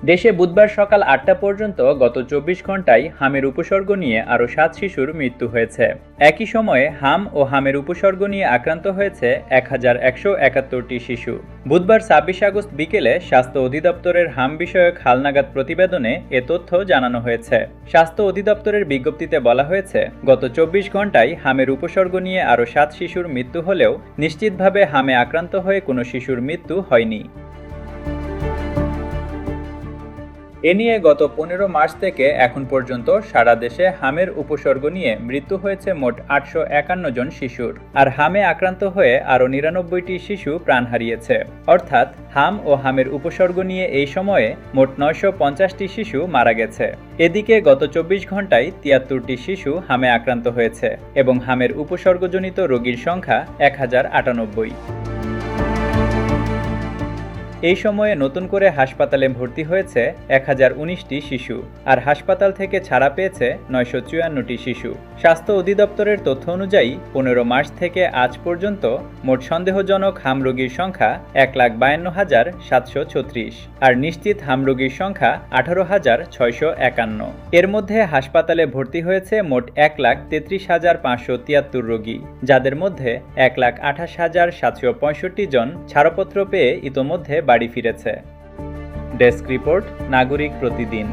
দেশে বুধবার সকাল ৮টা পর্যন্ত গত ২৪ ঘন্টায় হামের উপসর্গ নিয়ে আরও ৭ শিশুর মৃত্যু হয়েছে। একই সময়ে হাম ও হামের উপসর্গ নিয়ে আক্রান্ত হয়েছে ১,১৭১টি শিশু। বুধবার ২৬ আগস্ট বিকেলে স্বাস্থ্য অধিদপ্তরের হাম বিষয়ক হালনাগাদ প্রতিবেদনে এ তথ্য জানানো হয়েছে। স্বাস্থ্য অধিদপ্তরের বিজ্ঞপ্তিতে বলা হয়েছে, গত ২৪ ঘন্টায় হামের উপসর্গ নিয়ে আরও ৭ শিশুর মৃত্যু হলেও নিশ্চিতভাবে হামে আক্রান্ত হয়ে কোনো শিশুর মৃত্যু হয়নি। এ নিয়ে গত ১৫ মার্চ থেকে এখন পর্যন্ত সারা দেশে হামের উপসর্গ নিয়ে মৃত্যু হয়েছে মোট ৮৫১ জন শিশুর। আর হামে আক্রান্ত হয়ে আরও ৯৯টি শিশু প্রাণ হারিয়েছে। অর্থাৎ হাম ও হামের উপসর্গ নিয়ে এই সময়ে মোট ৯৫০টি শিশু মারা গেছে। এদিকে গত ২৪ ঘন্টায় ৭৩টি শিশু হামে আক্রান্ত হয়েছে এবং হামের উপসর্গজনিত রোগীর সংখ্যা ১,০৯৮। এই সময়ে নতুন করে হাসপাতালে ভর্তি হয়েছে ১,০১৯টি শিশু, আর হাসপাতাল থেকে ছাড়া পেয়েছে ৯৫৪টি শিশু। স্বাস্থ্য অধিদপ্তরের তথ্য অনুযায়ী ১৫ মার্চ থেকে আজ পর্যন্ত মোট সন্দেহজনক হাম রোগীর সংখ্যা ১,৫২,৭৩৬, আর নিশ্চিত হাম রোগীর সংখ্যা ১৮,৬৫১। এর মধ্যে হাসপাতালে ভর্তি হয়েছে মোট ১,৩৩,৫৭৩ রোগী, যাদের মধ্যে ১,২৮,৭৬৫ জন ছাড়পত্র পেয়ে ইতোমধ্যে বাড়ি ফিরেছে। ডেস্ক রিপোর্ট, নাগরিক প্রতিদিন।